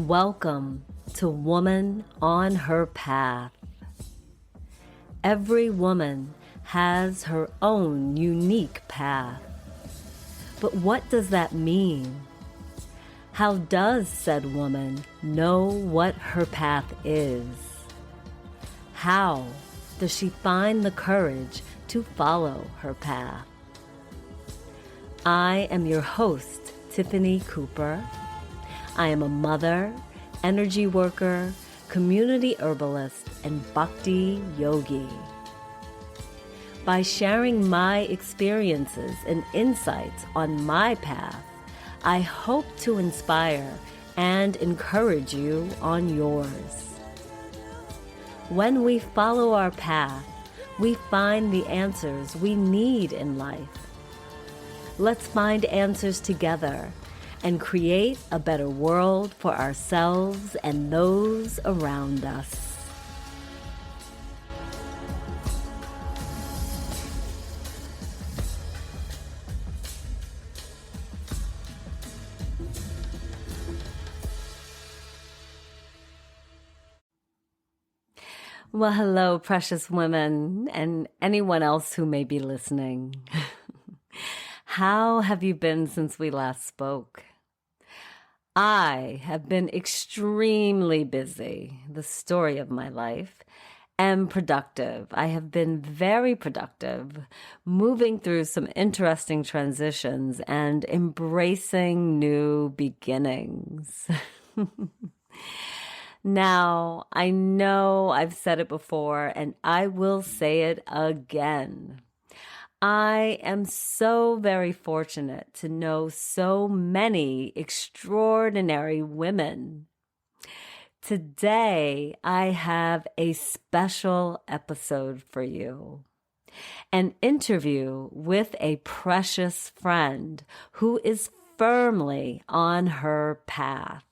Welcome to Woman on Her Path. Every woman has her own unique path. But what does that mean? How does said woman know what her path is? How does she find the courage to follow her path? I am your host, Tiffany Cooper. I am a mother, energy worker, community herbalist, and bhakti yogi. By sharing my experiences and insights on my path, I hope to inspire and encourage you on yours. When we follow our path, we find the answers we need in life. Let's find answers together and create a better world for ourselves and those around us. Well, hello, precious women, and anyone else who may be listening. How have you been since we last spoke? I have been extremely busy, the story of my life, and productive. I have been very productive, moving through some interesting transitions and embracing new beginnings. Now, I know I've said it before, and I will say it again. I am so very fortunate to know so many extraordinary women. Today, I have a special episode for you. An interview with a precious friend who is firmly on her path.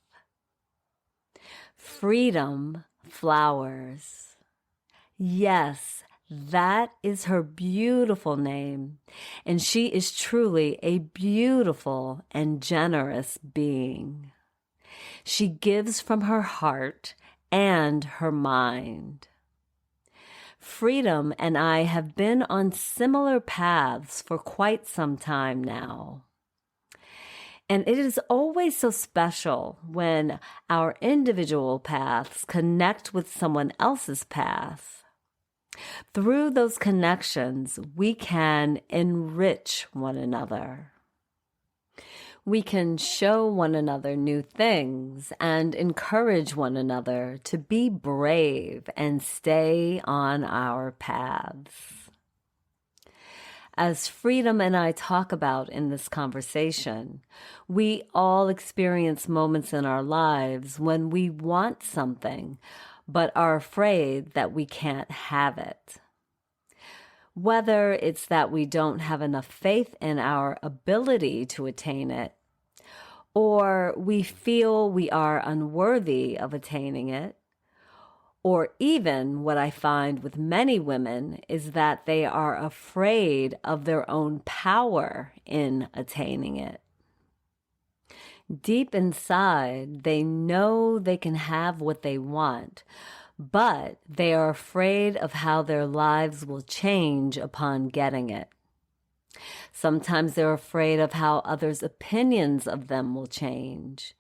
Freedom Flowers. Yes, that is her beautiful name, and she is truly a beautiful and generous being. She gives from her heart and her mind. Freedom and I have been on similar paths for quite some time now. And it is always so special when our individual paths connect with someone else's path. Through those connections, we can enrich one another. We can show one another new things and encourage one another to be brave and stay on our paths. As Freedom and I talk about in this conversation, we all experience moments in our lives when we want something, but are afraid that we can't have it. Whether it's that we don't have enough faith in our ability to attain it, or we feel we are unworthy of attaining it, or even what I find with many women is that they are afraid of their own power in attaining it. Deep inside, they know they can have what they want, but they are afraid of how their lives will change upon getting it. Sometimes they're afraid of how others' opinions of them will change,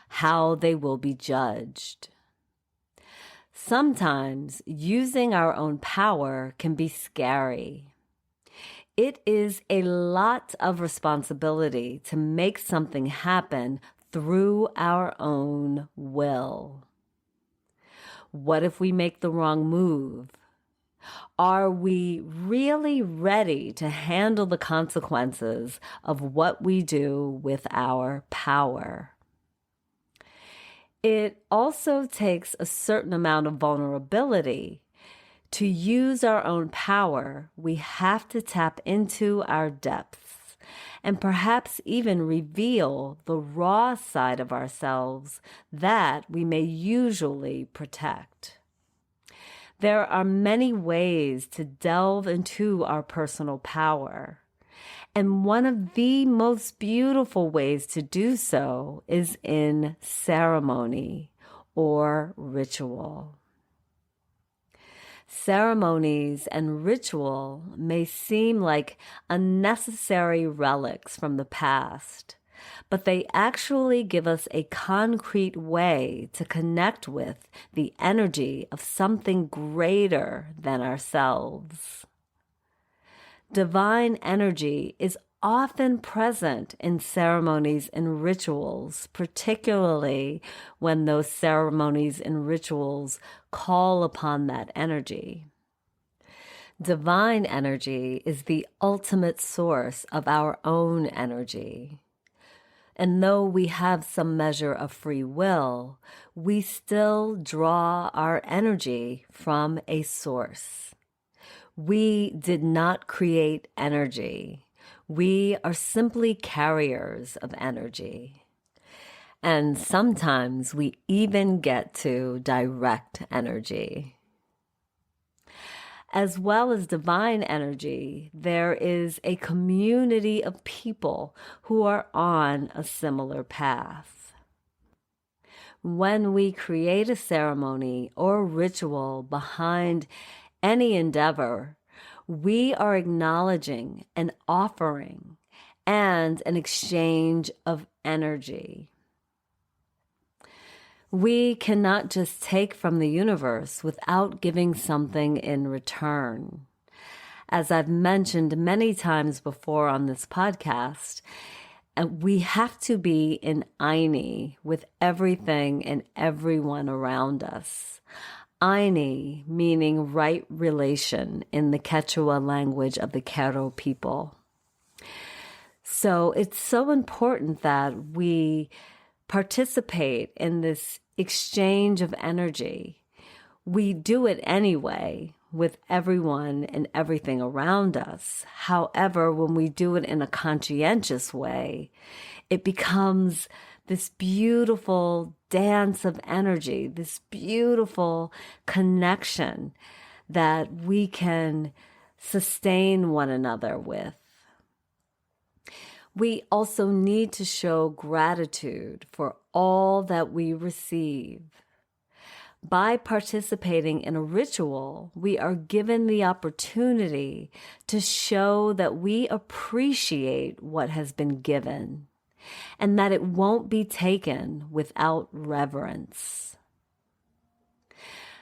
how they will be judged. Sometimes using our own power can be scary. It is a lot of responsibility to make something happen through our own will. What if we make the wrong move? Are we really ready to handle the consequences of what we do with our power? It also takes a certain amount of vulnerability. To use our own power, we have to tap into our depths and perhaps even reveal the raw side of ourselves that we may usually protect. There are many ways to delve into our personal power, And one of the most beautiful ways to do so is in ceremony or ritual. Ceremonies and ritual may seem like unnecessary relics from the past, but they actually give us a concrete way to connect with the energy of something greater than ourselves. Divine energy is often present in ceremonies and rituals, particularly when those ceremonies and rituals call upon that energy. Divine energy is the ultimate source of our own energy. And though we have some measure of free will, we still draw our energy from a source. We did not create energy. We are simply carriers of energy. And sometimes we even get to direct energy. As well as divine energy, there is a community of people who are on a similar path. When we create a ceremony or ritual behind any endeavor, we are acknowledging an offering and an exchange of energy. We cannot just take from the universe without giving something in return. As I've mentioned many times before on this podcast, we have to be in aini with everything and everyone around us. Aini meaning right relation in the Quechua language of the Quero people. So it's so important that we participate in this exchange of energy. We do it anyway with everyone and everything around us. However, when we do it in a conscientious way, it becomes this beautiful dance of energy, this beautiful connection that we can sustain one another with. We also need to show gratitude for all that we receive. By participating in a ritual, we are given the opportunity to show that we appreciate what has been given and that it won't be taken without reverence.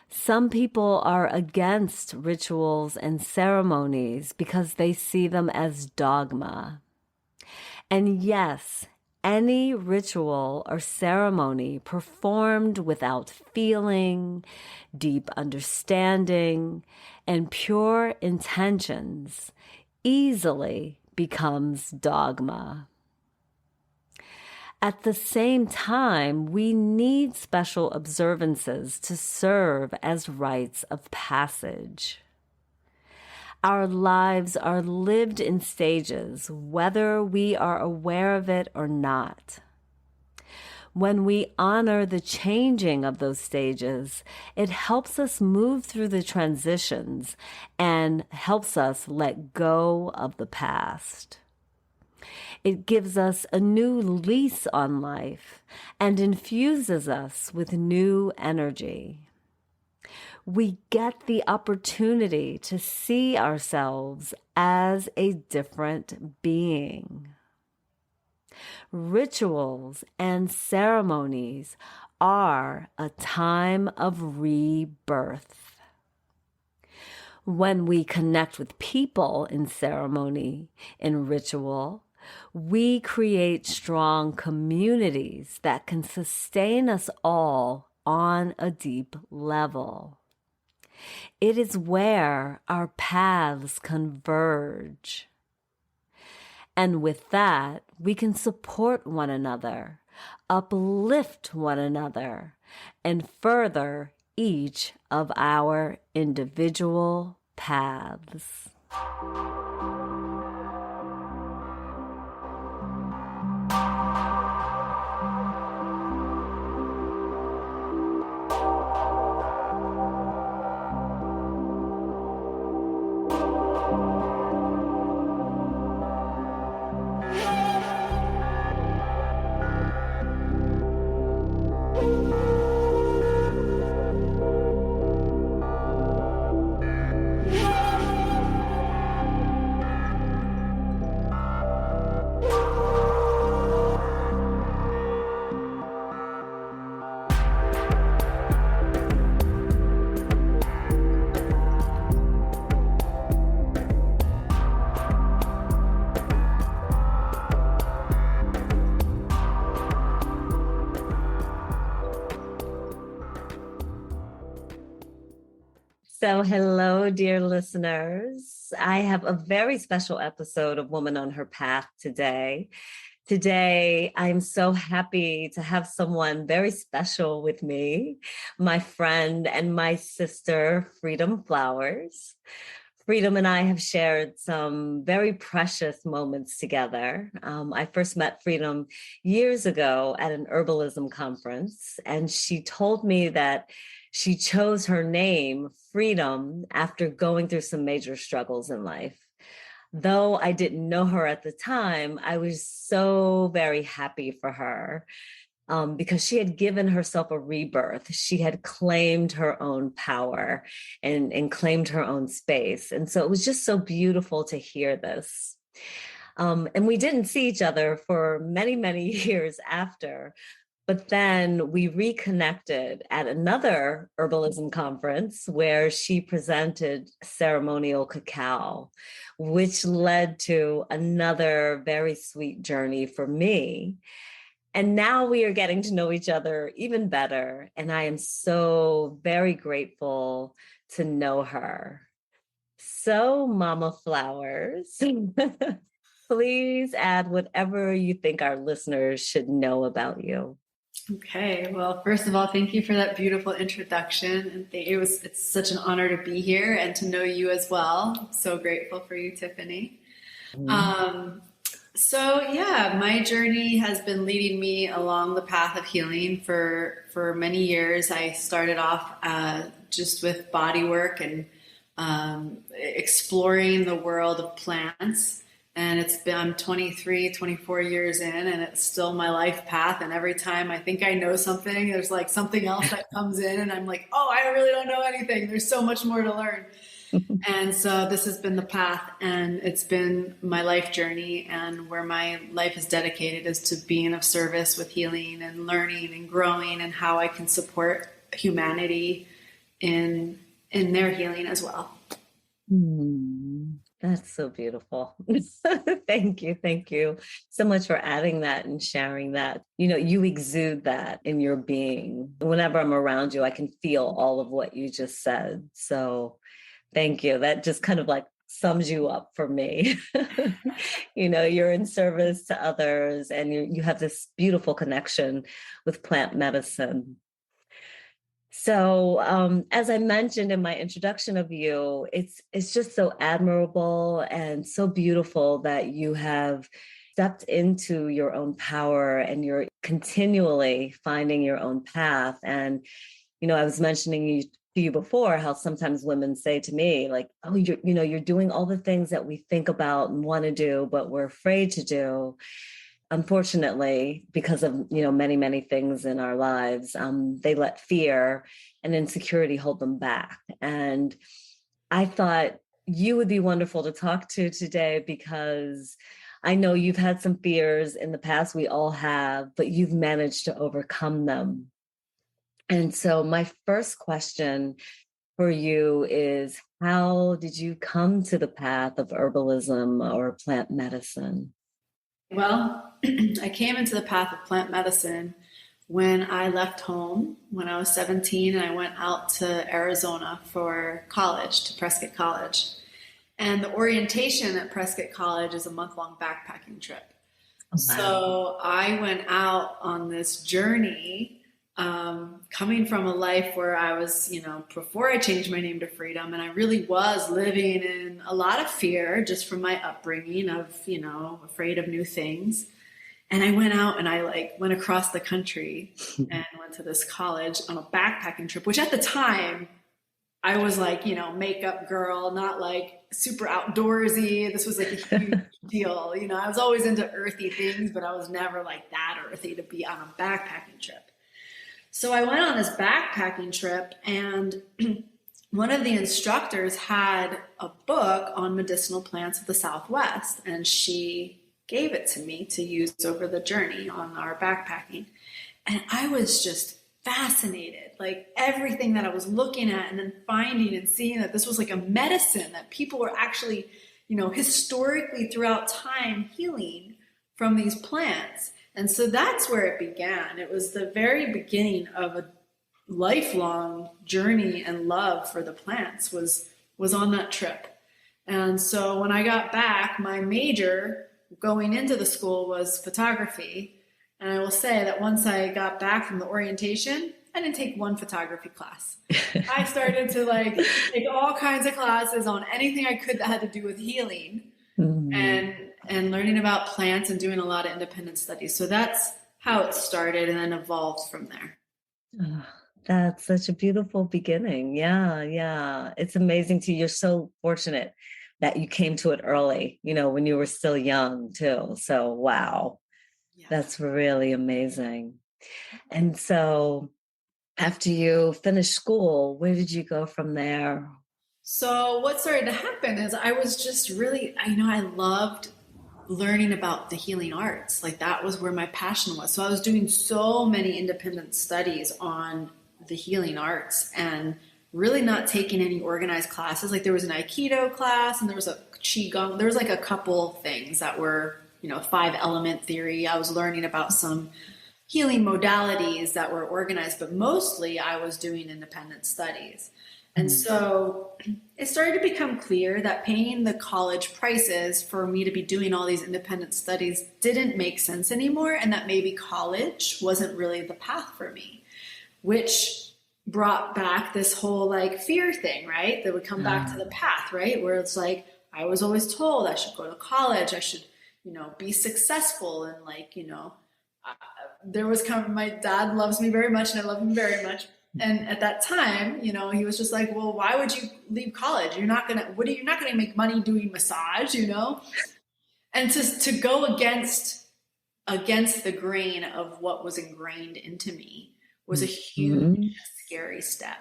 Some people are against rituals and ceremonies because they see them as dogma. And yes, any ritual or ceremony performed without feeling, deep understanding, and pure intentions easily becomes dogma. At the same time, we need special observances to serve as rites of passage. Our lives are lived in stages, whether we are aware of it or not. When we honor the changing of those stages, it helps us move through the transitions and helps us let go of the past. It gives us a new lease on life and infuses us with new energy. We get the opportunity to see ourselves as a different being. Rituals and ceremonies are a time of rebirth. When we connect with people in ceremony, in ritual, we create strong communities that can sustain us all on a deep level. It is where our paths converge. And with that, we can support one another, uplift one another, and further each of our individual paths. So, hello, dear listeners. I have a very special episode of Woman on Her Path today. Today, I'm so happy to have someone very special with me, my friend and my sister, Freedom Flowers. Freedom and I have shared some very precious moments together. I first met Freedom years ago at an herbalism conference, and she told me that she chose her name, Freedom, after going through some major struggles in life. Though I didn't know her at the time, I was so very happy for her because she had given herself a rebirth. She had claimed her own power and claimed her own space. And so it was just so beautiful to hear this. And we didn't see each other for many, many years after. But then we reconnected at another herbalism conference where she presented ceremonial cacao, which led to another very sweet journey for me. And now we are getting to know each other even better. And I am so very grateful to know her. So, Mama Flowers, please add whatever you think our listeners should know about you. Okay, well, first of all, thank you for that beautiful introduction. And it's such an honor to be here and to know you as well. I'm so grateful for you, Tiffany. So yeah, my journey has been leading me along the path of healing for many years. I started off just with body work and exploring the world of plants. And I'm 23, 24 years in, and it's still my life path. And every time I think I know something, there's like something else that comes in, and I'm like, oh, I really don't know anything. There's so much more to learn. And so this has been the path, and it's been my life journey, and where my life is dedicated is to being of service with healing and learning and growing, and how I can support humanity in their healing as well. That's so beautiful. Thank you. Thank you so much for adding that and sharing that. You know, you exude that in your being. Whenever I'm around you, I can feel all of what you just said. So thank you. That just kind of like sums you up for me. You know, you're in service to others, and you have this beautiful connection with plant medicine. So, as I mentioned in my introduction of you, it's just so admirable and so beautiful that you have stepped into your own power and you're continually finding your own path. And, you know, I was mentioning to you before how sometimes women say to me, like, oh, you're doing all the things that we think about and want to do, but we're afraid to do. Unfortunately, because of many, many things in our lives, they let fear and insecurity hold them back. And I thought you would be wonderful to talk to today, because I know you've had some fears in the past. We all have, but you've managed to overcome them. And so my first question for you is, how did you come to the path of herbalism or plant medicine? Well, I came into the path of plant medicine when I left home when I was 17, and I went out to Arizona for college, to Prescott College. And the orientation at Prescott College is a month-long backpacking trip. Oh, wow. So I went out on this journey, coming from a life where I was, before I changed my name to Freedom, and I really was living in a lot of fear just from my upbringing of, afraid of new things. And I went out and I went across the country and went to this college on a backpacking trip, which at the time I was makeup girl, not super outdoorsy. This was a huge deal. I was always into earthy things, but I was never that earthy to be on a backpacking trip. So I went on this backpacking trip, and one of the instructors had a book on medicinal plants of the Southwest, and she gave it to me to use over the journey on our backpacking. And I was just fascinated, everything that I was looking at, and then finding and seeing that this was a medicine that people were actually, historically throughout time healing from these plants. And so that's where it began. It was the very beginning of lifelong journey and love for the plants was on that trip. And so when I got back, my major going into the school was photography. And I will say that once I got back from the orientation, I didn't take one photography class. I started to like take all kinds of classes on anything I could that had to do with healing Mhm. and learning about plants and doing a lot of independent studies. So that's how it started and then evolved from there. Oh, that's such a beautiful beginning. Yeah, yeah. It's amazing to you're so fortunate that you came to it early, when you were still young too. So wow, Yeah. that's really amazing. And so after you finished school, where did you go from there? So what started to happen is I was just really, I loved learning about the healing arts. Like that was where my passion was. So I was doing so many independent studies on the healing arts and really not taking any organized classes. Like there was an Aikido class and there was a Qigong. There was like a couple things that were, five element theory. I was learning about some healing modalities that were organized, but mostly I was doing independent studies. And Mm. so it started to become clear that paying the college prices for me to be doing all these independent studies didn't make sense anymore, and that maybe college wasn't really the path for me, which brought back this whole like fear thing, right? That would come back to the path, right? Where it's like, I was always told I should go to college, I should, be successful and like, there was kind of my dad loves me very much and I love him very much. And at that time, he was just like, well, why would you leave college? You're not gonna make money doing massage. And to go against the grain of what was ingrained into me was a huge, Mhm. scary step.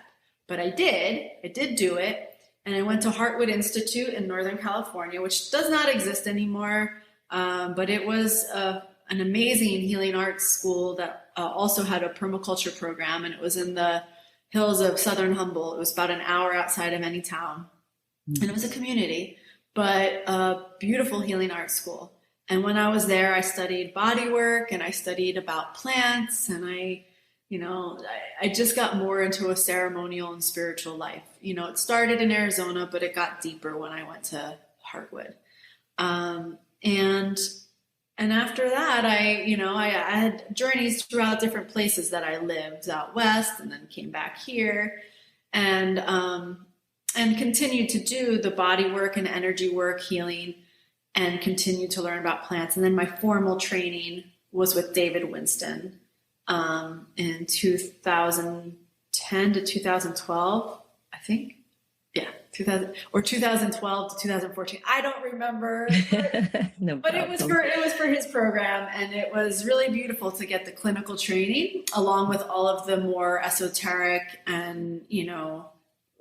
But I did do it. And I went to Heartwood Institute in Northern California, which does not exist anymore. But it was an amazing healing arts school that also had a permaculture program, and it was in the hills of southern Humboldt. It was about an hour outside of any town, and it was a community, but a beautiful healing arts school. And when I was there, I studied body work and I studied about plants, and I just got more into a ceremonial and spiritual life. It started in Arizona, but it got deeper when I went to Heartwood. And after that, I had journeys throughout different places that I lived out west, and then came back here, and continued to do the body work and energy work, healing, and continued to learn about plants. And then my formal training was with David Winston in 2010 to 2012, I think. Yeah, 2000 or 2012 to 2014. I don't remember, No but problem. it was for his program, and it was really beautiful to get the clinical training along with all of the more esoteric and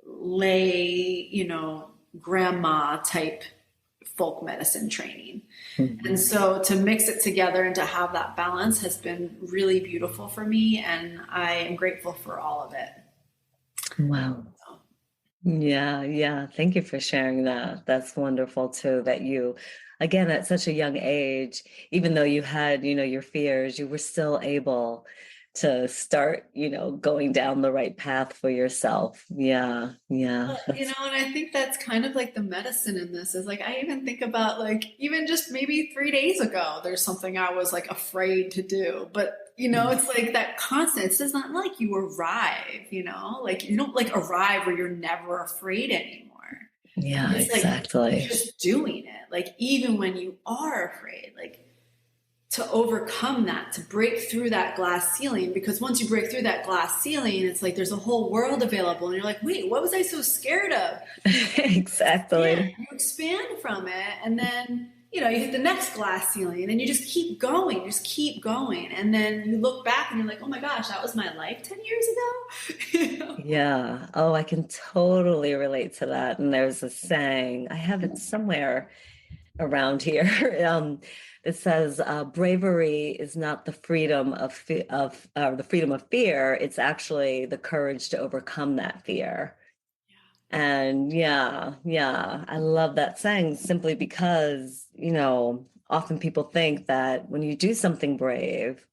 lay grandma type folk medicine training. And Mhm. so to mix it together and to have that balance has been really beautiful for me, and I am grateful for all of it. Wow. So, Yeah, yeah. Thank you for sharing that. That's wonderful too, that you, again, at such a young age, even though you had, your fears, you were still able to start, going down the right path for yourself. Yeah, yeah. well, and I think that's kind of like the medicine in this is like, I even think about like, even just maybe 3 days ago, there's something I was like afraid to do. But, it's like that constant, it's just not like you arrive, like you don't like arrive where you're never afraid anymore. Yeah, It's like exactly. just doing it. Like even when you are afraid, like to overcome that, to break through that glass ceiling. Because once you break through that glass ceiling, it's like there's a whole world available. And you're like, wait, what was I so scared of? Exactly. You expand from it. And then, you hit the next glass ceiling and then you just keep going, you just keep going. And then you look back and you're like, oh my gosh, that was my life 10 years ago. Yeah. Oh, I can totally relate to that. And there's a saying, I have it somewhere around here. It says bravery is not the freedom of the freedom of fear. It's actually the courage to overcome that fear. And yeah, yeah, I love that saying simply because, often people think that when you do something brave,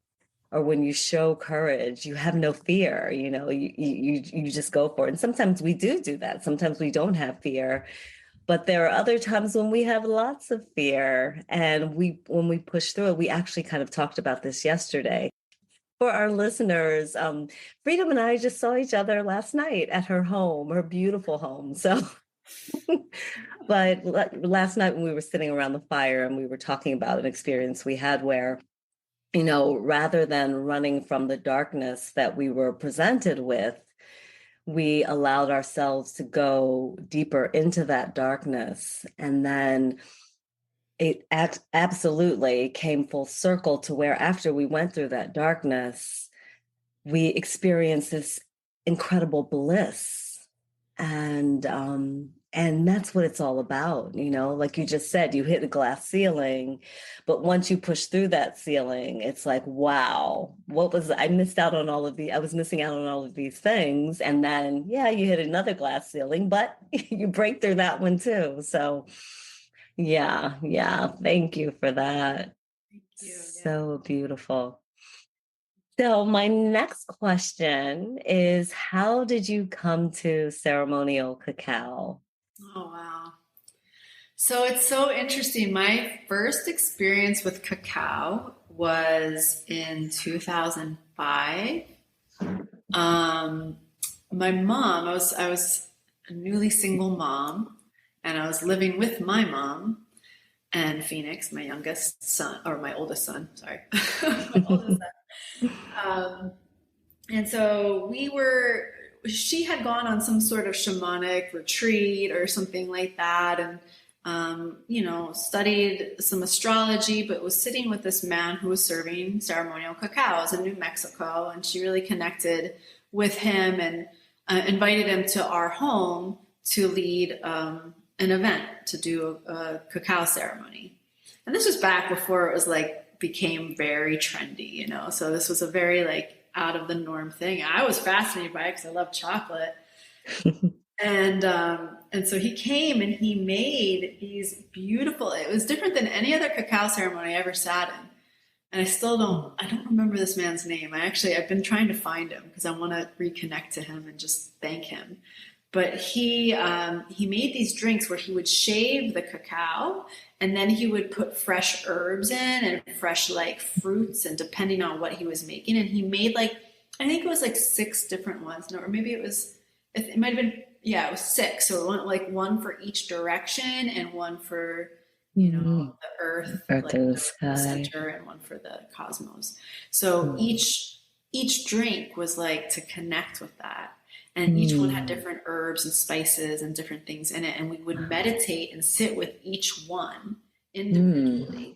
or when you show courage, you have no fear, you just go for it. And sometimes we do that. Sometimes we don't have fear, but there are other times when we have lots of fear. And when we push through it, we actually kind of talked about this yesterday. For our listeners, Freedom and I just saw each other last night at her home, her beautiful home. So, but last night when we were sitting around the fire and we were talking about an experience we had where, rather than running from the darkness that we were presented with, we allowed ourselves to go deeper into that darkness. And then it absolutely came full circle to where after we went through that darkness, we experienced this incredible bliss. And that's what it's all about, like you just said, you hit a glass ceiling, but once you push through that ceiling, it's like, wow, I missed out on I was missing out on all of these things. And then, yeah, you hit another glass ceiling, but you break through that one too. So yeah, thank you for that. Thank you. Yeah. So beautiful. So my next question is, how did you come to ceremonial cacao? Oh, wow. So it's so interesting. My first experience with cacao was in 2005. Um, my mom, I was a newly single mom, and I was living with my mom and Phoenix, my youngest son, or my oldest son, sorry, my oldest son. And so she had gone on some sort of shamanic retreat or something like that, and studied some astrology, but was sitting with this man who was serving ceremonial cacaos in New Mexico. And she really connected with him and invited him to our home to lead an event, to do a cacao ceremony. And this was back before it was became very trendy, so this was a very out of the norm thing. I was fascinated by it because I love chocolate. And so he came and he made these beautiful, it was different than any other cacao ceremony I ever sat in. And I don't remember this man's name. I've been trying to find him because I want to reconnect to him and just thank him. But he made these drinks where he would shave the cacao and then he would put fresh herbs in and fresh fruits, and depending on what he was making. And he made I think it was 6 different ones. No, or maybe it might have been, yeah, it was 6. So it went one for each direction and one for, the earth And the the sky. center, and one for the cosmos. So each drink was to connect with that. And each one had different herbs and spices and different things in it. And we would meditate and sit with each one individually.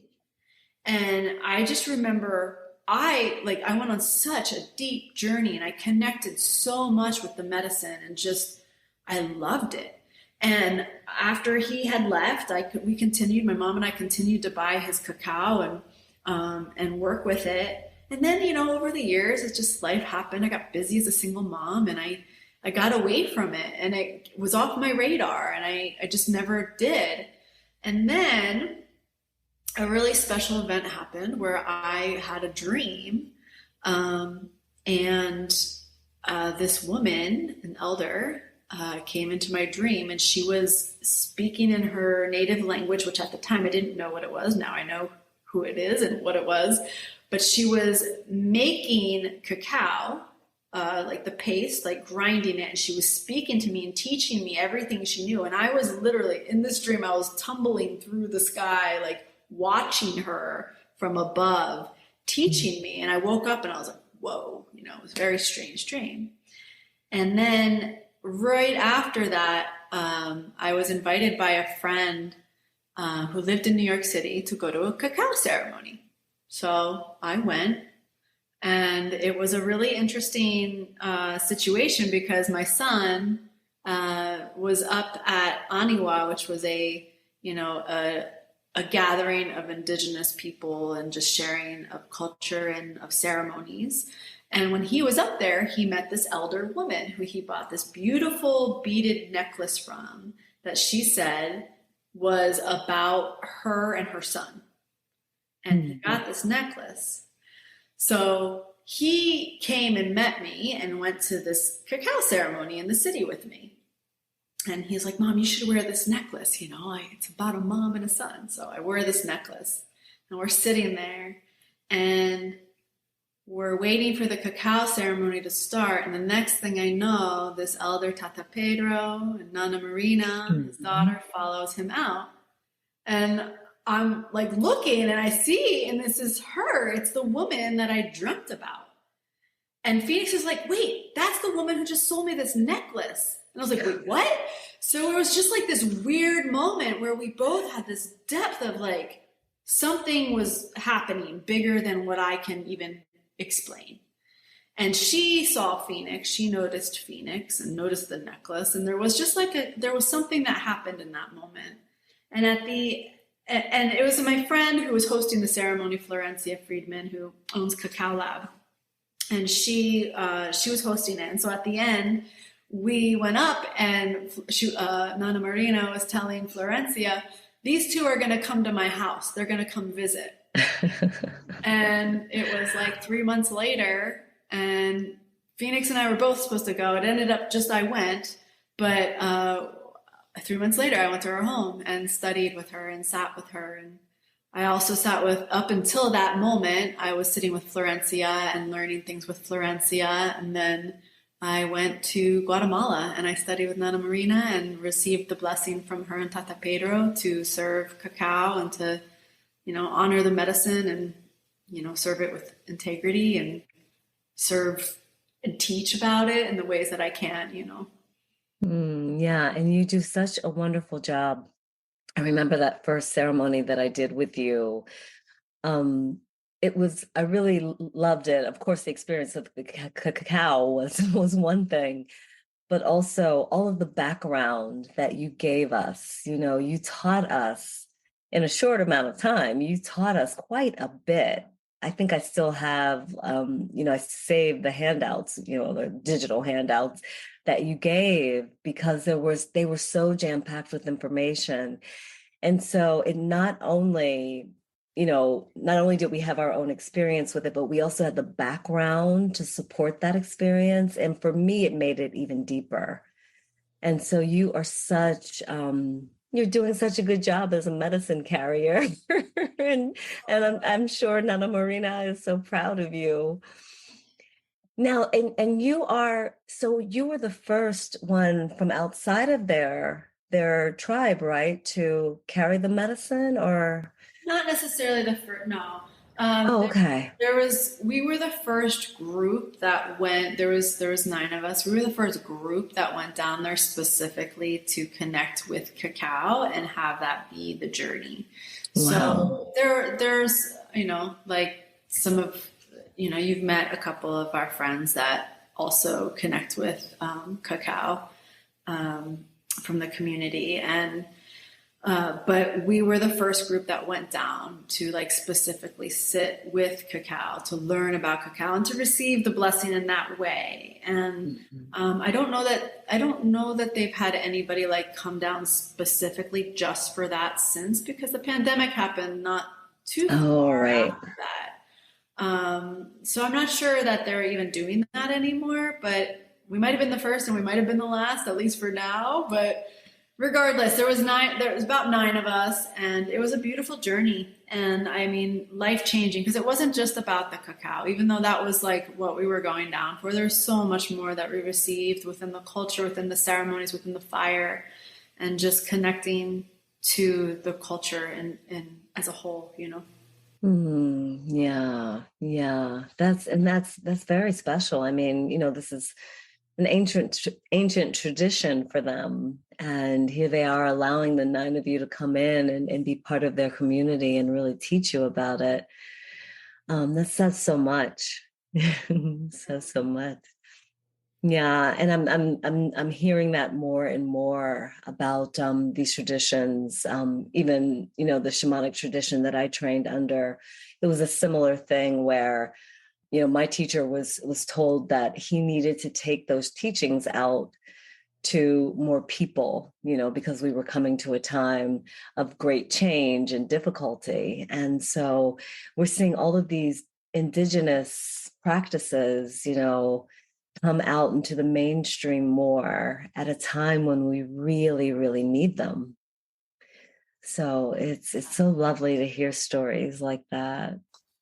And I just remember I went on such a deep journey, and I connected so much with the medicine, and I loved it. And after he had left, we continued, my mom and I continued to buy his cacao and work with it. And then, over the years, it's just life happened. I got busy as a single mom, and I got away from it, and it was off my radar, and I just never did. And then a really special event happened where I had a dream, and this woman, an elder, came into my dream, and she was speaking in her native language, which at the time I didn't know what it was. Now I know who it is and what it was. But she was making cacao, the paste, grinding it. And she was speaking to me and teaching me everything she knew. And I was literally, in this dream, I was tumbling through the sky, watching her from above, teaching me. And I woke up and I was like, whoa, it was a very strange dream. And then right after that, I was invited by a friend who lived in New York City to go to a cacao ceremony. So I went, and it was a really interesting situation because my son was up at Aniwa, which was a gathering of indigenous people and just sharing of culture and of ceremonies. And when he was up there, he met this elder woman who he bought this beautiful beaded necklace from that she said was about her and her son. And he got this necklace. So he came and met me and went to this cacao ceremony in the city with me. And he's like, Mom, you should wear this necklace. It's about a mom and a son. So I wear this necklace and we're sitting there and we're waiting for the cacao ceremony to start. And the next thing I know, this elder Tata Pedro and Nana Marina, his daughter, follows him out. And I'm like looking and I see, and this is her. It's the woman that I dreamt about. And Phoenix is like, wait, that's the woman who just sold me this necklace. And I was like, wait, what? So it was just like this weird moment where we both had this depth of like something was happening bigger than what I can even explain. And she saw Phoenix, she noticed Phoenix and noticed the necklace. And there was just like there was something that happened in that moment. And and it was my friend who was hosting the ceremony, Florencia Friedman, who owns Cacao Lab. And she was hosting it. And so at the end, we went up and Nana Marina was telling Florencia, these two are going to come to my house. They're going to come visit. And it was like 3 months later, and Phoenix and I were both supposed to go. It ended up just I went, but 3 months later, I went to her home and studied with her and sat with her. And I also up until that moment, I was sitting with Florencia and learning things with Florencia. And then I went to Guatemala and I studied with Nana Marina and received the blessing from her and Tata Pedro to serve cacao and to, honor the medicine and, serve it with integrity and serve and teach about it in the ways that I can. Yeah, and you do such a wonderful job. I remember that first ceremony that I did with you. I really loved it. Of course, the experience of the cacao was one thing, but also all of the background that you gave us. You taught us in a short amount of time. You taught us quite a bit. I think I still have, I saved the handouts, the digital handouts that you gave because they were so jam-packed with information. And so it not only did we have our own experience with it, but we also had the background to support that experience. And for me, it made it even deeper. And so you are you're doing such a good job as a medicine carrier. and I'm sure Nana Marina is so proud of you. Now, and you were the first one from outside of their tribe, right, to carry the medicine, or? Not necessarily the first, no. Okay. We were the first group that went, there was 9 of us. We were the first group that went down there specifically to connect with cacao and have that be the journey. Wow. So there's, like some of, you've met a couple of our friends that also connect with cacao from the community. But we were the first group that went down to like specifically sit with cacao, to learn about cacao and to receive the blessing in that way. And I don't know that they've had anybody like come down specifically just for that since, because the pandemic happened not too far after that. So I'm not sure that they're even doing that anymore, but we might have been the first and we might have been the last, at least for now. But regardless, there was about 9 of us, and it was a beautiful journey. And I mean, life-changing, because it wasn't just about the cacao, even though that was like what we were going down for. There's so much more that we received within the culture, within the ceremonies, within the fire, and just connecting to the culture and as a whole, Yeah. That's very special. I mean, this is an ancient tradition for them. And here they are allowing the 9 of you to come in and be part of their community and really teach you about it. That says so much. Says so much. Yeah, and I'm hearing that more and more about these traditions. Even the shamanic tradition that I trained under, it was a similar thing where my teacher was told that he needed to take those teachings out to more people, because we were coming to a time of great change and difficulty. And so we're seeing all of these indigenous practices, come out into the mainstream more at a time when we really, really need them. So it's so lovely to hear stories like that.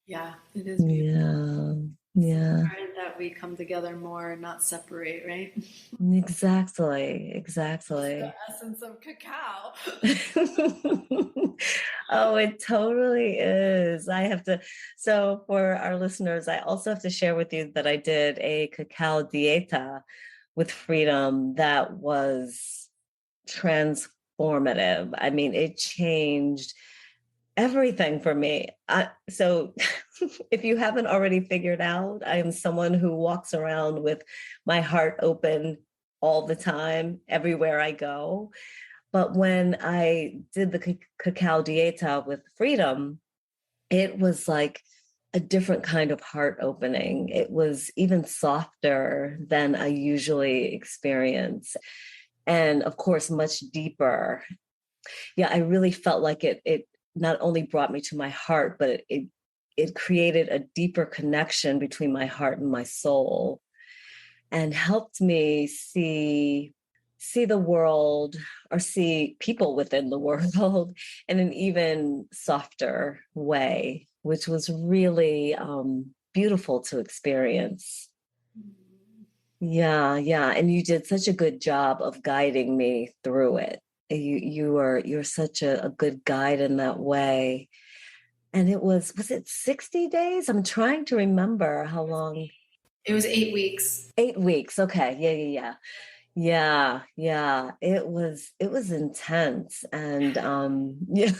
Yeah, it is beautiful. Yeah, It's yeah, important that we come together more, not separate, right? exactly, Just the exactly. essence of cacao. Oh, it totally is. I have to. So, for our listeners, I also have to share with you that I did a cacao dieta with Freedom that was transformative. I mean, it changed everything for me. So, if you haven't already figured out, I am someone who walks around with my heart open all the time, everywhere I go. But when I did the cacao dieta with Freedom, it was like a different kind of heart opening. It was even softer than I usually experience. And of course, much deeper. Yeah, I really felt like it not only brought me to my heart, but it created a deeper connection between my heart and my soul and helped me see the world or see people within the world in an even softer way, which was really beautiful to experience. Yeah, yeah, and you did such a good job of guiding me through it. You're such a good guide in that way. And was it 60 days? I'm trying to remember how long. It was 8 weeks. 8 weeks. Okay. Yeah, yeah, yeah. Yeah, yeah. It was intense and yeah.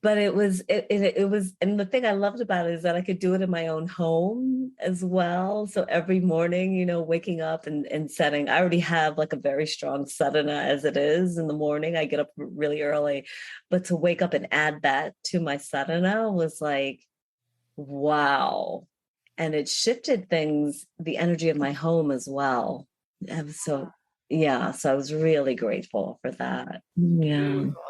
But it was, and the thing I loved about it is that I could do it in my own home as well. So every morning, waking up and setting, I already have like a very strong sadhana as it is in the morning. I get up really early, but to wake up and add that to my sadhana was like, wow. And it shifted things, the energy of my home as well. So yeah, so I was really grateful for that. Yeah. Beautiful.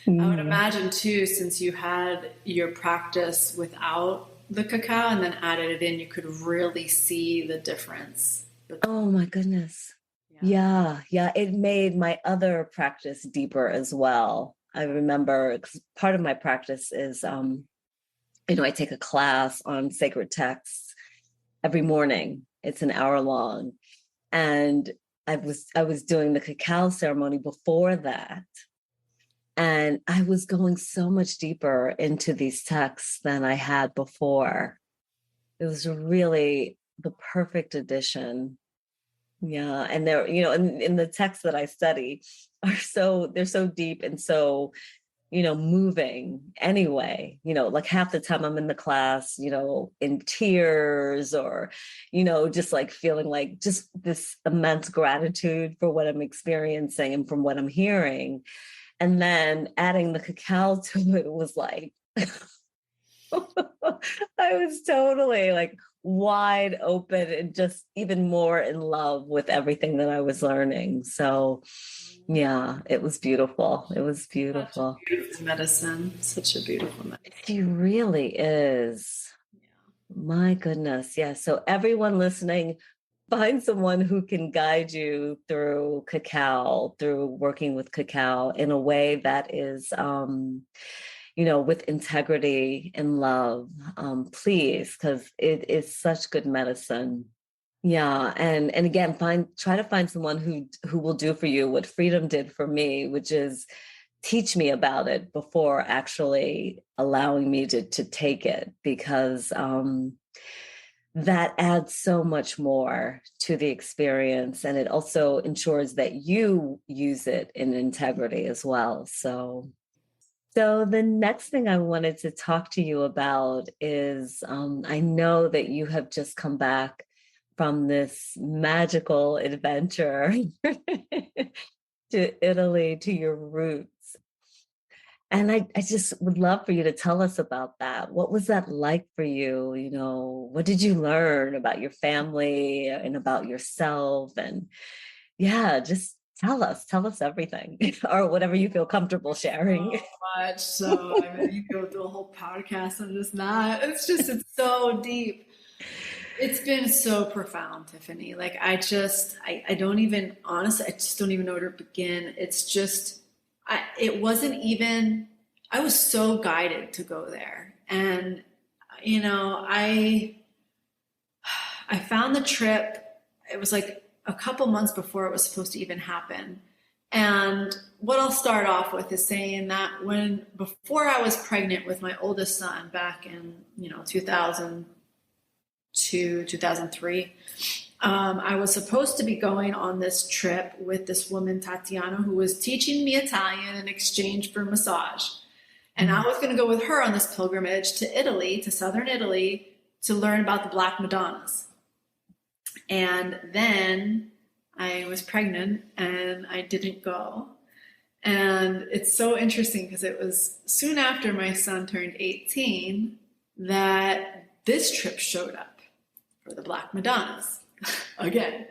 I would Mm. imagine too, since you had your practice without the cacao and then added it in, you could really see the difference Oh between. my goodness. Yeah. Yeah, yeah, it made my other practice deeper as well. I remember 'cause part of my practice is I take a class on sacred texts every morning. It's an hour long. And I was doing the cacao ceremony before that. And I was going so much deeper into these texts than I had before. It was really the perfect addition. Yeah, and in the texts that I study they're so deep and so, moving anyway. Like half the time I'm in the class, in tears or, just like feeling like just this immense gratitude for what I'm experiencing and from what I'm hearing. And then adding the cacao to it was like I was totally like wide open and just even more in love with everything that I was learning. So, yeah, it was beautiful. It was Such a beautiful. beautiful medicine. Such a beautiful medicine. She really is. My goodness. Yeah. So, everyone listening, find someone who can guide you through cacao, through working with cacao in a way that is with integrity and love, please, because it is such good medicine. Yeah, and again, try to find someone who will do for you what Freedom did for me, which is teach me about it before actually allowing me to take it, because that adds so much more to the experience, and it also ensures that you use it in integrity as well. So the next thing I wanted to talk to you about is I know that you have just come back from this magical adventure to Italy, to your roots. And I just would love for you to tell us about that. What was that like for you? What did you learn about your family and about yourself? And yeah, just Tell us everything or whatever you feel comfortable sharing. So much. So I mean, you go through a whole podcast on just that. It's so deep. It's been so profound, Tiffany. Like I don't even honestly, I just don't even know where to begin. It's just, it wasn't even, I was so guided to go there. And, you know, I found the trip. It was like a couple months before it was supposed to even happen. And what I'll start off with is saying that before I was pregnant with my oldest son back in, 2002, 2003, I was supposed to be going on this trip with this woman, Tatiana, who was teaching me Italian in exchange for massage. And I was going to go with her on this pilgrimage to Italy, to southern Italy, to learn about the Black Madonnas. And then I was pregnant and I didn't go. And it's so interesting because it was soon after my son turned 18 that this trip showed up for the Black Madonnas again.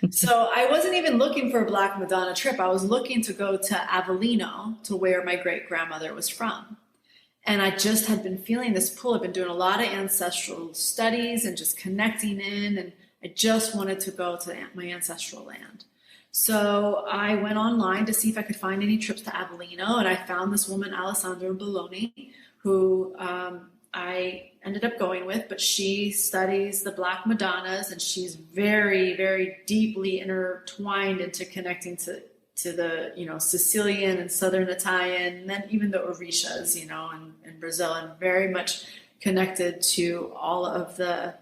So I wasn't even looking for a Black Madonna trip. I was looking to go to Avellino, to where my great grandmother was from. And I just had been feeling this pull. I've been doing a lot of ancestral studies and just connecting in, and I just wanted to go to my ancestral land. So I went online to see if I could find any trips to Avellino, and I found this woman, Alessandra Belloni, who I ended up going with, but she studies the Black Madonnas, and she's very, very deeply intertwined into connecting to the, Sicilian and Southern Italian, and then even the Orishas, in Brazil, and very much connected to all of the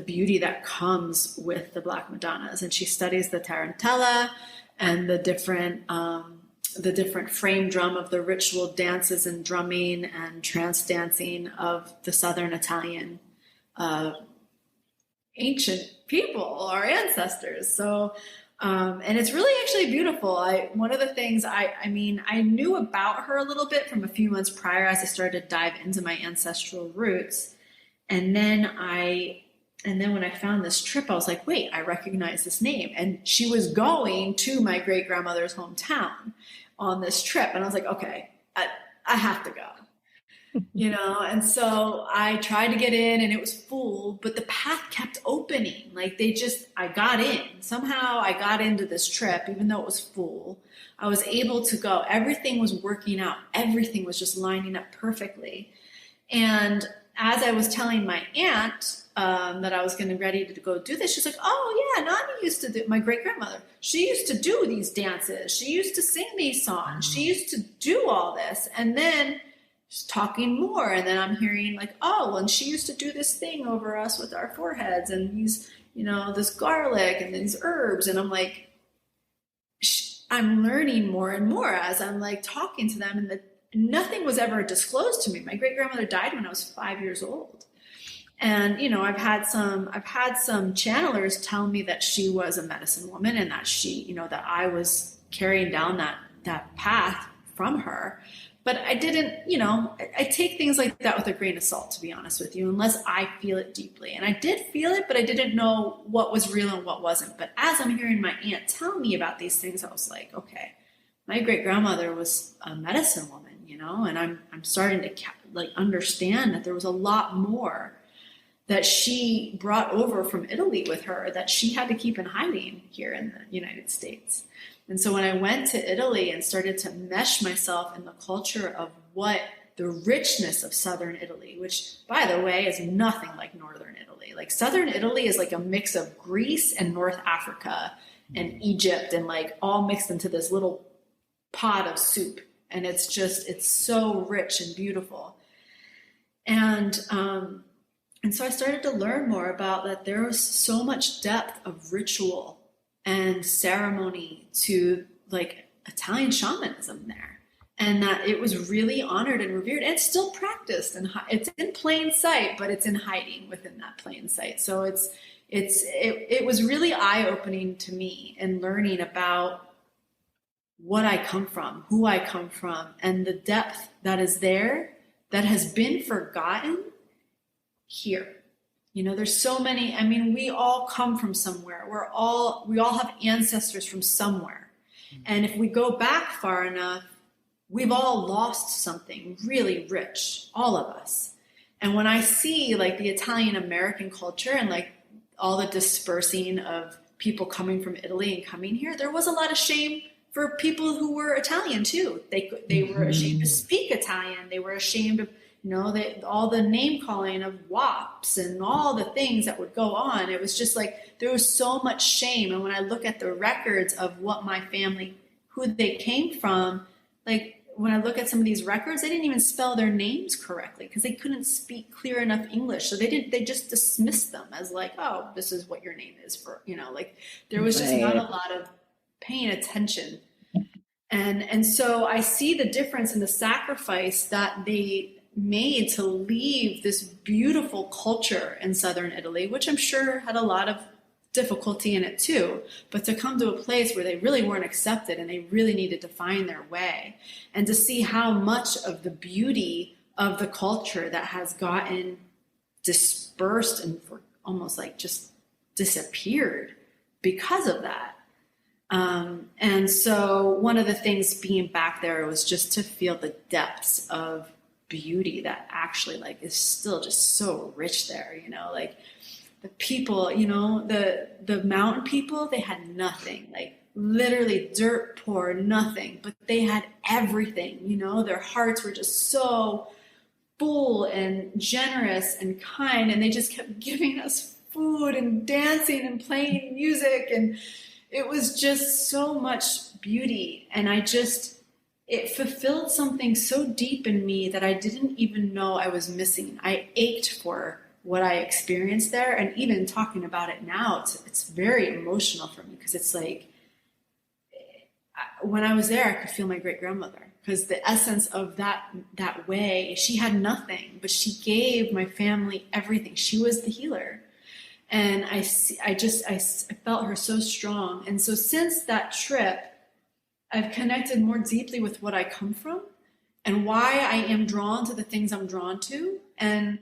beauty that comes with the Black Madonnas. And she studies the tarantella and the different frame drum of the ritual dances and drumming and trance dancing of the Southern Italian ancient people, our ancestors. So, and it's really actually beautiful. One of the things I knew about her a little bit from a few months prior as I started to dive into my ancestral roots. And then when I found this trip, I was like, wait, I recognize this name. And she was going to my great grandmother's hometown on this trip. And I was like, okay, I have to go. And so I tried to get in and it was full, but the path kept opening. Like I got in. Somehow I got into this trip, even though it was full. I was able to go. Everything was working out. Everything was just lining up perfectly. And as I was telling my aunt that I was getting ready to go do this, she's like, oh yeah, Nani used to do, my great grandmother, she used to do these dances. She used to sing these songs. She used to do all this. And then just talking more, and then I'm hearing like, oh, and she used to do this thing over us with our foreheads and these, this garlic and these herbs. And I'm like, I'm learning more and more as I'm like talking to them, and that nothing was ever disclosed to me. My great grandmother died when I was 5 years old. And, I've had some channelers tell me that she was a medicine woman and that that I was carrying down that path from her. But I didn't, I take things like that with a grain of salt, to be honest with you, unless I feel it deeply. And I did feel it, but I didn't know what was real and what wasn't. But as I'm hearing my aunt tell me about these things, I was like, okay, my great grandmother was a medicine woman, and I'm starting to understand that there was a lot more that she brought over from Italy with her that she had to keep in hiding here in the United States. And so when I went to Italy and started to mesh myself in the culture of what the richness of Southern Italy, which by the way is nothing like Northern Italy. Like Southern Italy is like a mix of Greece and North Africa and Egypt, and like all mixed into this little pot of soup. And it's so rich and beautiful. And so I started to learn more about that there was so much depth of ritual and ceremony to like Italian shamanism there, and that it was really honored and revered and still practiced, and it's in plain sight, but it's in hiding within that plain sight. So it was really eye-opening to me in learning about what I come from, who I come from, and the depth that is there that has been forgotten here. You know, there's so many, I mean, we all come from somewhere. We all have ancestors from somewhere. And if we go back far enough, we've all lost something really rich, all of us. And when I see like the Italian American culture and like all the dispersing of people coming from Italy and coming here, there was a lot of shame for people who were Italian too. They were ashamed to Mhm. speak Italian. They were ashamed of, you know, all the name calling of wops and all the things that would go on. It was just like there was so much shame. And when I look at the records of what my family, who they came from, like when I look at some of these records, they didn't even spell their names correctly because they couldn't speak clear enough English. So they just dismissed them as like, oh, this is what your name is for, you know, like there was just not a Right. lot of paying attention. And so I see the difference in the sacrifice that they made to leave this beautiful culture in southern Italy, which I'm sure had a lot of difficulty in it too, but to come to a place where they really weren't accepted and they really needed to find their way, and to see how much of the beauty of the culture that has gotten dispersed and for almost like just disappeared because of that. And so one of the things being back there was just to feel the depths of beauty that actually like is still just so rich there, you know, like the people, you know, the mountain people, they had nothing, like literally dirt poor, nothing, but they had everything, you know, their hearts were just so full and generous and kind, and they just kept giving us food and dancing and playing music, and it was just so much beauty. And it fulfilled something so deep in me that I didn't even know I was missing. I ached for what I experienced there, and even talking about it now, it's very emotional for me because it's like when I was there, I could feel my great grandmother because the essence of that way, she had nothing, but she gave my family everything. She was the healer, and I felt her so strong. And so since that trip, I've connected more deeply with what I come from and why I am drawn to the things I'm drawn to, and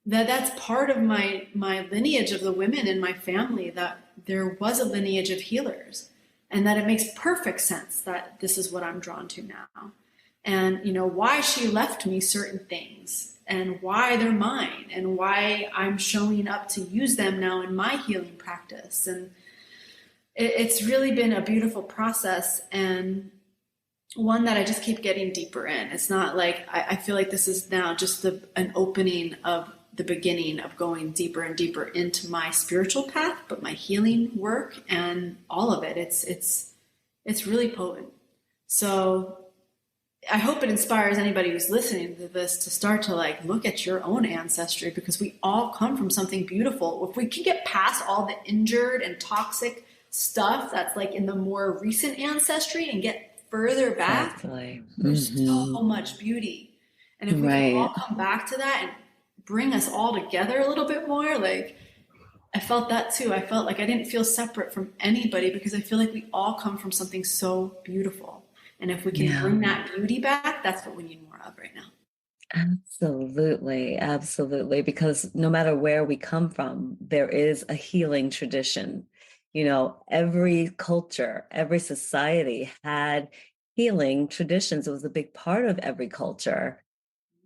that's part of my lineage of the women in my family, that there was a lineage of healers, and that it makes perfect sense that this is what I'm drawn to now. And you know why she left me certain things and why they're mine and why I'm showing up to use them now in my healing practice. And it's really been a beautiful process, and one that I just keep getting deeper in. It's not like I feel like this is now just an opening of the beginning of going deeper and deeper into my spiritual path, but my healing work and all of it. It's really potent. So I hope it inspires anybody who's listening to this to start to like look at your own ancestry, because we all come from something beautiful. If we can get past all the injured and toxic stuff that's like in the more recent ancestry and get further back, Exactly. there's so Hmm. much beauty. And if we can all Right. come back to that and bring us all together a little bit more, like I felt that too. I felt like I didn't feel separate from anybody because I feel like we all come from something so beautiful. And if we can Yeah. bring that beauty back, that's what we need more of right now. Absolutely, absolutely. Because no matter where we come from, there is a healing tradition. You know, every culture, every society had healing traditions. It was a big part of every culture.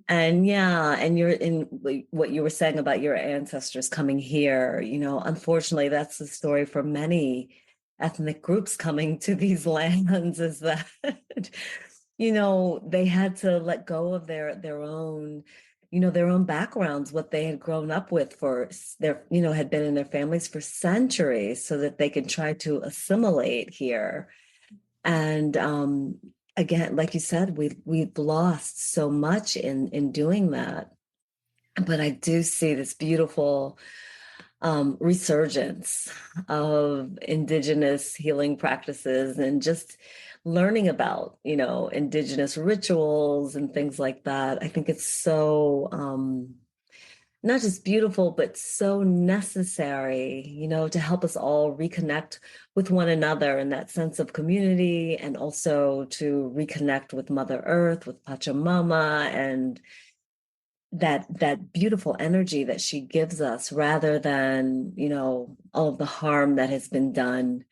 And yeah, and you're in what you were saying about your ancestors coming here, you know, unfortunately, that's the story for many ethnic groups coming to these lands, is that, you know, they had to let go of their own, you know, their own backgrounds, what they had grown up with for their, you know, had been in their families for centuries so that they could try to assimilate here. And again, like you said, we've lost so much in doing that. But I do see this beautiful resurgence of indigenous healing practices and just learning about, you know, indigenous rituals and things like that. I think it's so not just beautiful, but so necessary, you know, to help us all reconnect with one another in that sense of community, and also to reconnect with Mother Earth, with Pachamama, and that beautiful energy that she gives us, rather than, all of the harm that has been done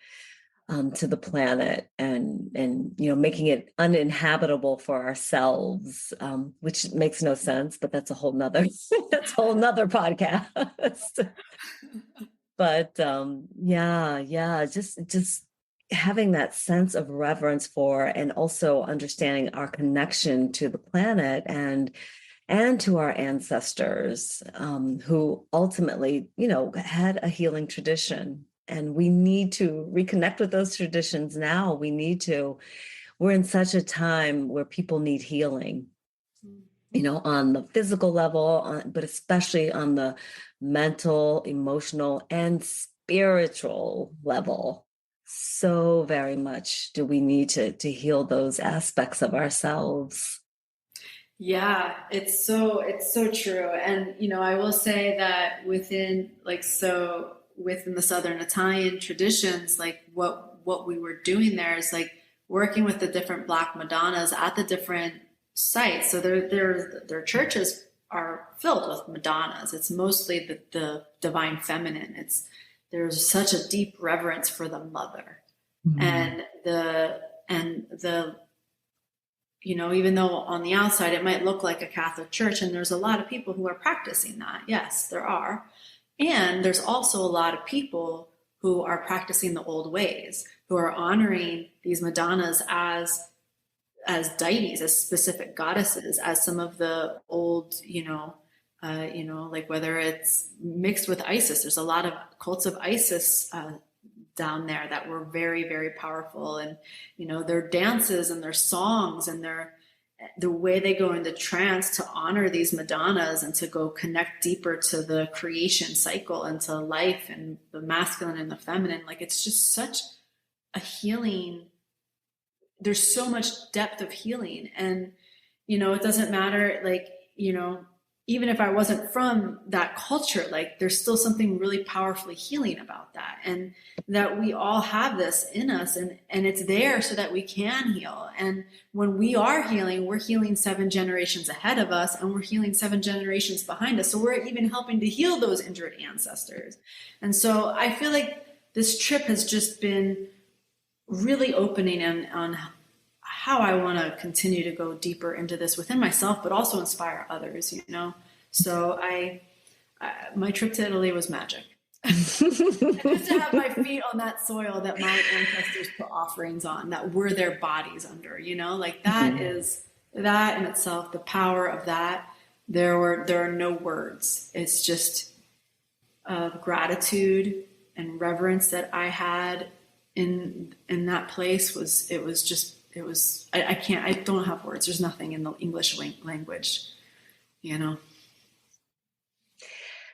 to the planet, and making it uninhabitable for ourselves, which makes no sense, but that's a whole nother that's a whole nother podcast. But yeah, just having that sense of reverence for, and also understanding our connection to the planet, and to our ancestors, who ultimately, had a healing tradition. And we need to reconnect with those traditions now. We're in such a time where people need healing, on the physical level, but especially on the mental, emotional, and spiritual level. So very much do we need to heal those aspects of ourselves. Yeah, it's so true. And I will say that within the Southern Italian traditions, like what we were doing there is like working with the different Black Madonnas at the different sites. So their churches are filled with Madonnas. It's mostly the divine feminine. There's such a deep reverence for the mother. Mm-hmm. And the even though on the outside it might look like a Catholic church, and there's a lot of people who are practicing that. Yes, there are. And there's also a lot of people who are practicing the old ways, who are honoring these Madonnas as deities, as specific goddesses, as some of the old, like whether it's mixed with Isis. There's a lot of cults of Isis down there that were very, very powerful. And their dances and their songs and the way they go into trance to honor these Madonnas and to go connect deeper to the creation cycle and to life and the masculine and the feminine. Like, it's just such a healing. There's so much depth of healing. And it doesn't matter, like, even if I wasn't from that culture, like, there's still something really powerfully healing about that. And that we all have this in us, and it's there so that we can heal. And when we are healing, we're healing 7 generations ahead of us, and we're healing 7 generations behind us. So we're even helping to heal those injured ancestors. And so I feel like this trip has just been really opening on how I want to continue to go deeper into this within myself, but also inspire others, So my trip to Italy was magic. Just to have my feet on that soil that my ancestors put offerings on, that were their bodies under, like that Mm-hmm. is, that in itself, the power of that, there are no words. It's just gratitude and reverence that I had in that place. I don't have words. There's nothing in the English language,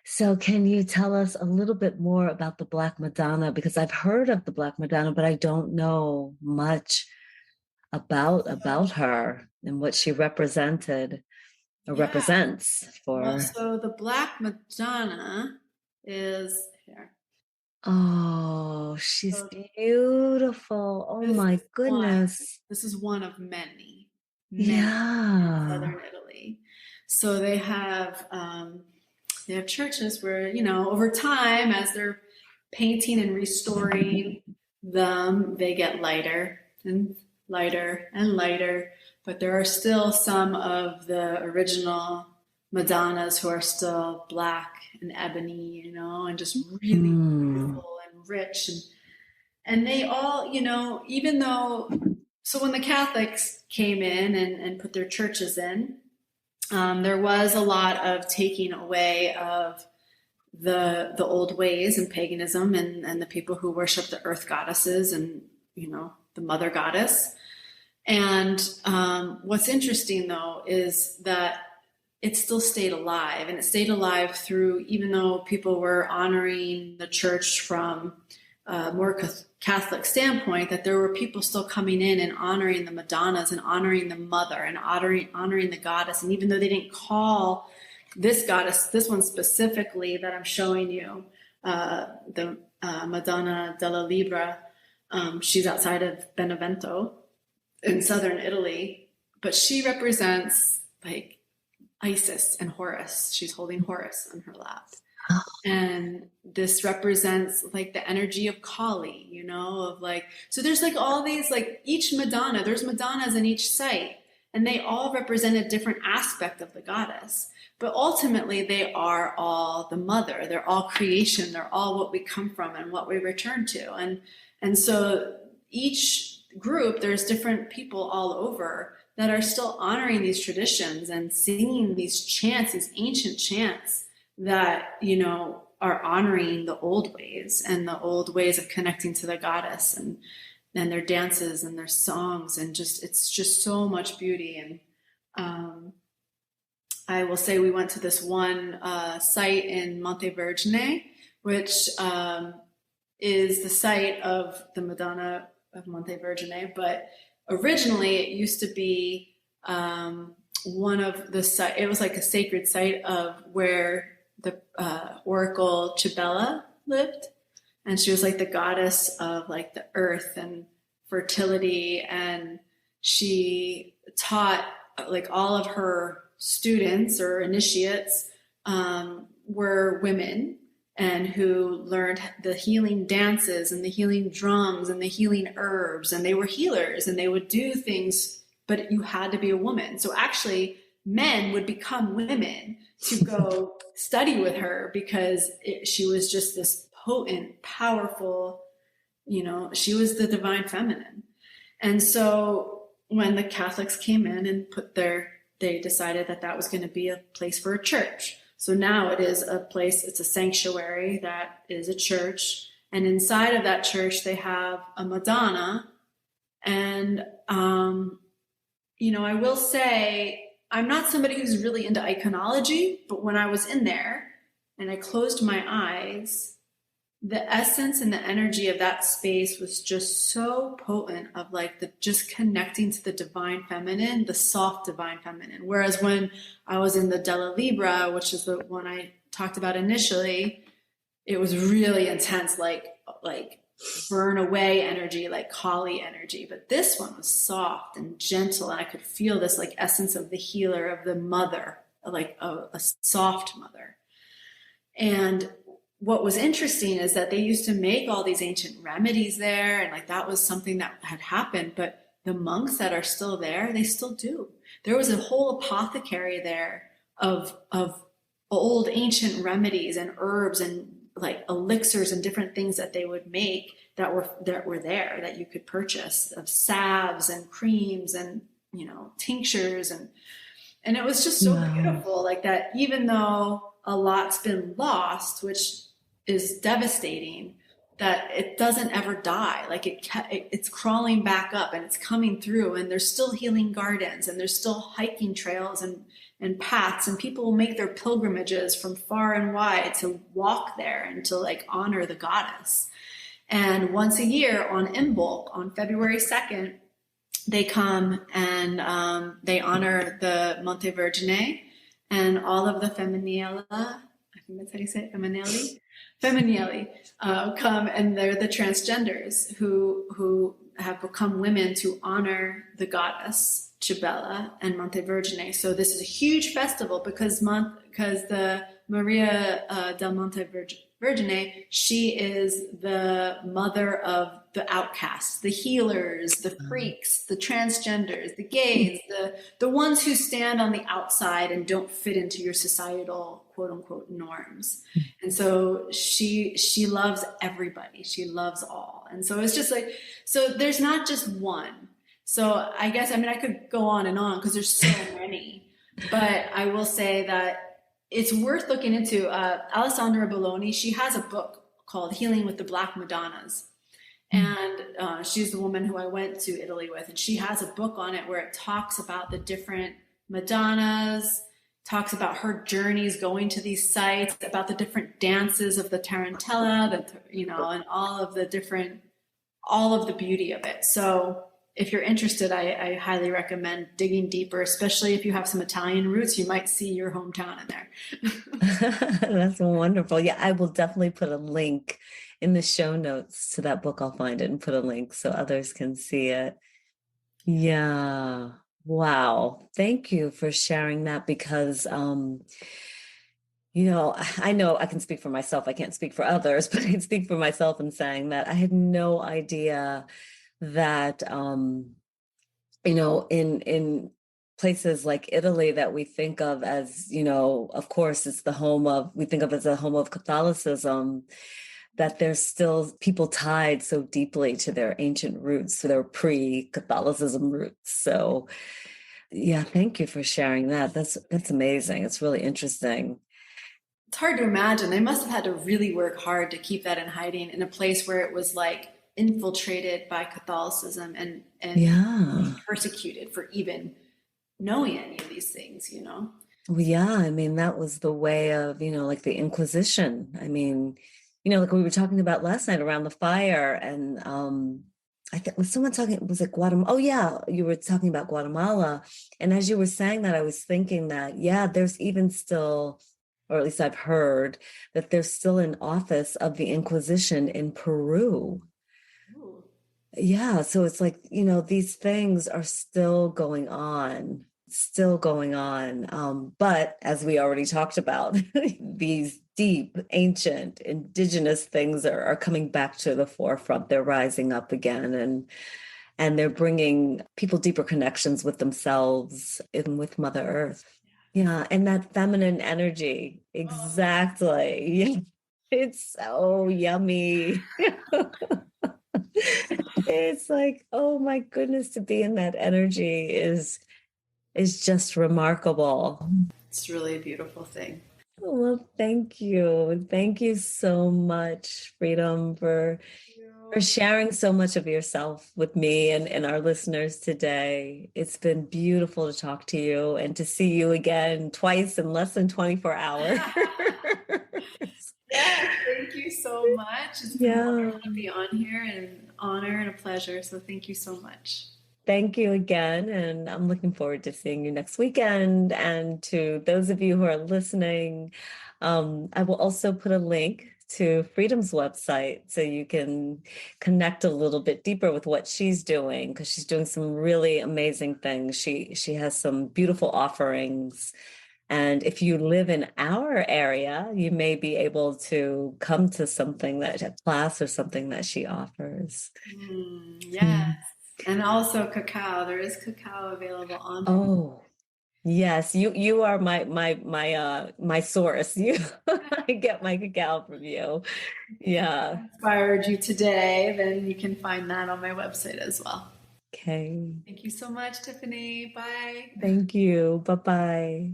So can you tell us a little bit more about the Black Madonna? Because I've heard of the Black Madonna, but I don't know much about her and what she represented or Yeah. represents Well, for. so the Black Madonna is here. Oh, she's So beautiful. Oh this my is one. goodness. This is one of many, many in Yeah. southern Italy. So they have churches where, over time, as they're painting and restoring them, they get lighter and lighter and lighter. But there are still some of the original Madonnas who are still black and ebony, and just really Hmm. beautiful and rich. And they all, even though, so when the Catholics came in and put their churches in, there was a lot of taking away of the old ways and paganism, and the people who worship the earth goddesses and the mother goddess. And what's interesting though is that it still stayed alive, and it stayed alive through, even though people were honoring the church from a more Catholic standpoint, that there were people still coming in and honoring the Madonnas and honoring the mother and honoring the goddess. And even though they didn't call this goddess, this one specifically that I'm showing you, the Madonna della Libra, she's outside of Benevento in southern Italy, but she represents like Isis and Horus. She's holding Horus on her lap. And this represents like the energy of Kali, you know, of like, so there's like all these, like each Madonna, there's Madonnas in each site, and they all represent a different aspect of the goddess. But ultimately, they are all the mother. They're all creation. They're all what we come from and what we return to. And so each group, there's different people all over that are still honoring these traditions and singing these chants, these ancient chants that, you know, are honoring the old ways and the old ways of connecting to the goddess, and their dances and their songs, and just it's just so much beauty. And I will say we went to this one site in Montevergine, which is the site of the Madonna of Montevergine, but originally it used to be one of the site. It was like a sacred site of where the oracle Cibele lived, and she was like the goddess of like the earth and fertility, and she taught like all of her students or initiates were women, and who learned the healing dances and the healing drums and the healing herbs, and they were healers and they would do things, but you had to be a woman. So actually men would become women to go study with her, because she was just this potent, powerful, you know, she was the divine feminine. And so when the Catholics came in and they decided that that was going to be a place for a church. So now it is a place, it's a sanctuary that is a church. And inside of that church, they have a Madonna. And, you know, I will say, I'm not somebody who's really into iconology, but when I was in there and I closed my eyes, the essence and the energy of that space was just so potent, of like the just connecting to the divine feminine, the soft divine feminine. Whereas when I was in the Della Libra, which is the one I talked about initially, it was really intense, like burn away energy, like Kali energy. But this one was soft and gentle, and I could feel this like essence of the healer, of the mother, like a soft mother. And what was interesting is that they used to make all these ancient remedies there, and like that was something that had happened. But the monks that are still there, they still do. There was a whole apothecary there of old ancient remedies and herbs and like elixirs and different things that they would make that were there that you could purchase, of salves and creams and, you know, tinctures, and it was just so beautiful, like that. Even though a lot's been lost, which is devastating, that it doesn't ever die. Like it's crawling back up and it's coming through, and there's still healing gardens, and there's still hiking trails and paths, and people will make their pilgrimages from far and wide to walk there and to like honor the goddess. And once a year on Imbolc, on February 2nd, they come and they honor the Montevergine, and all of the Femminile, I think that's how you say it, Femminile, come, and they're the transgenders who have become women to honor the goddess Cibele and Montevergine. So this is a huge festival because the Maria del Montevergine, she is the mother of the outcasts, the healers, the freaks, the transgenders, the gays, the ones who stand on the outside and don't fit into your societal quote unquote norms. And so she loves everybody. She loves all. And so it's just like, so there's not just one. So I guess, I mean, I could go on and on because there's so many, but I will say that it's worth looking into. Alessandra Belloni, she has a book called Healing with the Black Madonnas. And she's the woman who I went to Italy with. And she has a book on it where it talks about the different Madonnas, talks about her journeys going to these sites, about the different dances of the Tarantella, you know, and all of the beauty of it. So if you're interested, I highly recommend digging deeper, especially if you have some Italian roots. You might see your hometown in there. That's wonderful. Yeah, I will definitely put a link in the show notes to that book. I'll find it and put a link so others can see it. Yeah. Wow. Thank you for sharing that because, I know I can speak for myself. I can't speak for others, but I can speak for myself in saying that I had no idea that, in places like Italy that we think of as, of course, it's the home of, we think of as a home of Catholicism, that there's still people tied so deeply to their ancient roots, to their pre-Catholicism roots. So, yeah, thank you for sharing that. That's amazing. It's really interesting. It's hard to imagine. They must have had to really work hard to keep that in hiding in a place where it was like infiltrated by Catholicism and Yeah. persecuted for even knowing any of these things, you know? Well, yeah, I mean, that was the way of, like the Inquisition. I mean, like we were talking about last night around the fire, and I think was someone talking, was it Guatemala? Oh yeah, you were talking about Guatemala. And as you were saying that, I was thinking that, yeah, there's even still, or at least I've heard, that there's still an office of the Inquisition in Peru. Ooh. Yeah, so it's like, these things are still going on, still going on. But as we already talked about, these deep, ancient, indigenous things are coming back to the forefront. They're rising up again, and they're bringing people deeper connections with themselves and with Mother Earth. Yeah, and that feminine energy, Oh, exactly. It's so yummy. It's like, oh my goodness, to be in that energy is just remarkable. it's really a beautiful thing. Well, thank you. Thank you so much, Freedom, for sharing so much of yourself with me and our listeners today. It's been beautiful to talk to you and to see you again twice in less than 24 hours. Yes, thank you so much. It's been Yeah. wonderful to be on here and an honor and a pleasure. So thank you so much. Thank you again. And I'm looking forward to seeing you next weekend. And to those of you who are listening, I will also put a link to Freedom's website so you can connect a little bit deeper with what she's doing, because she's doing some really amazing things. She has some beautiful offerings. And if you live in our area, you may be able to come to something that a class or something that she offers. Yes. And also cacao. There is cacao available on her. Oh, yes, you are my source. You I get my cacao from you. Yeah. Inspired you today, then you can find that on my website as well. Okay. Thank you so much, Tiffany. Bye. Thank you. Bye-bye.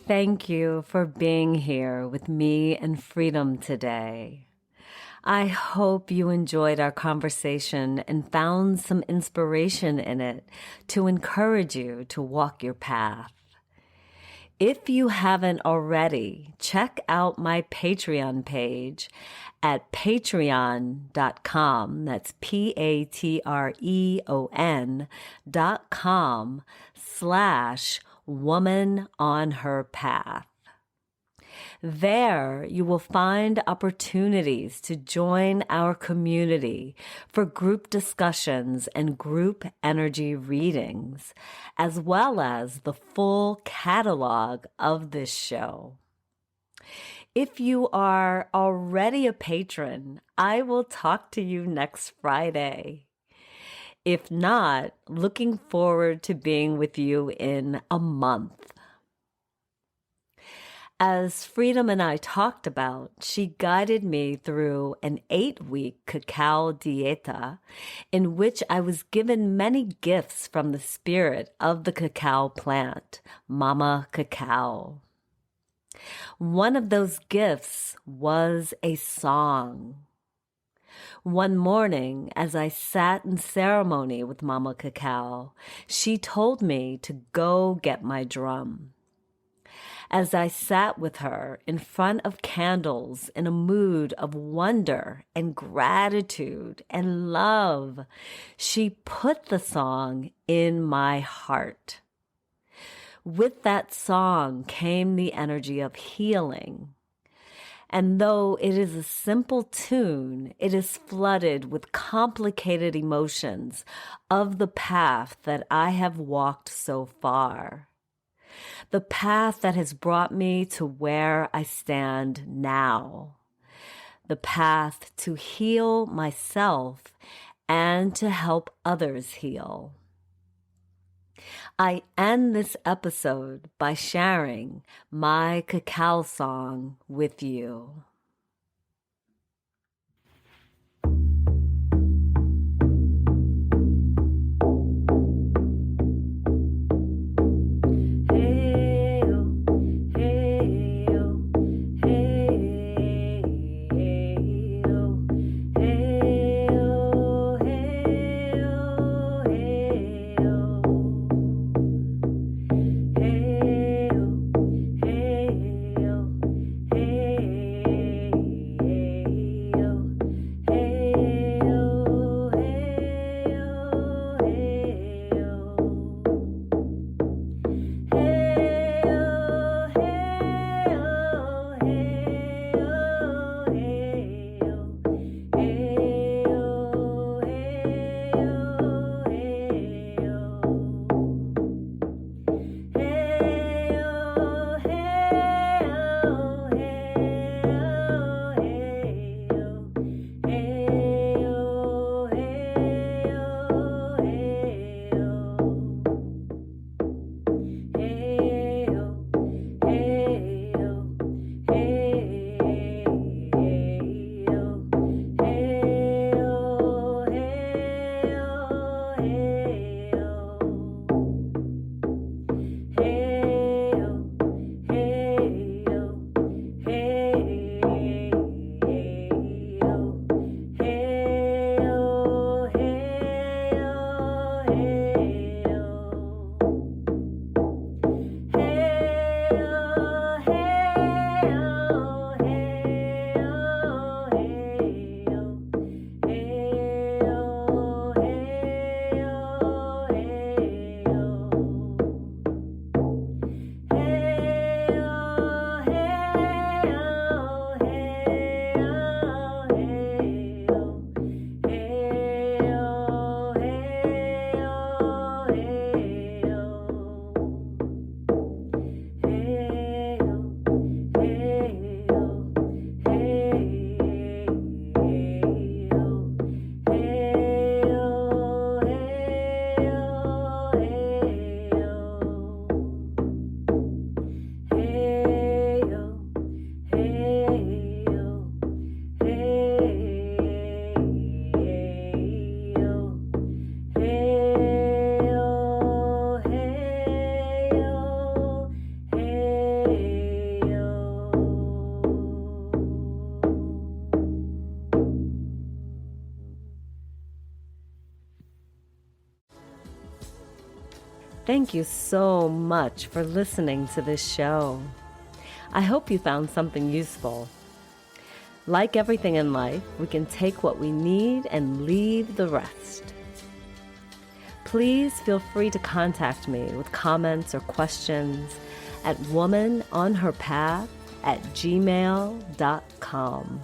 Thank you for being here with me and Freedom today. I hope you enjoyed our conversation and found some inspiration in it to encourage you to walk your path. If you haven't already, check out my Patreon page at patreon.com. That's patreon.com/woman on her path. There, you will find opportunities to join our community for group discussions and group energy readings, as well as the full catalog of this show. If you are already a patron, I will talk to you next Friday. If not, looking forward to being with you in a month. As Freedom and I talked about, she guided me through an 8-week cacao dieta in which I was given many gifts from the spirit of the cacao plant, Mama Cacao. One of those gifts was a song. One morning, as I sat in ceremony with Mama Cacao, she told me to go get my drum. As I sat with her in front of candles in a mood of wonder and gratitude and love, she put the song in my heart. With that song came the energy of healing. And though it is a simple tune, it is flooded with complicated emotions of the path that I have walked so far. The path that has brought me to where I stand now. The path to heal myself and to help others heal. I end this episode by sharing my cacao song with you. Thank you so much for listening to this show. I hope you found something useful. Like everything in life, we can take what we need and leave the rest. Please feel free to contact me with comments or questions at womanonherpath@gmail.com.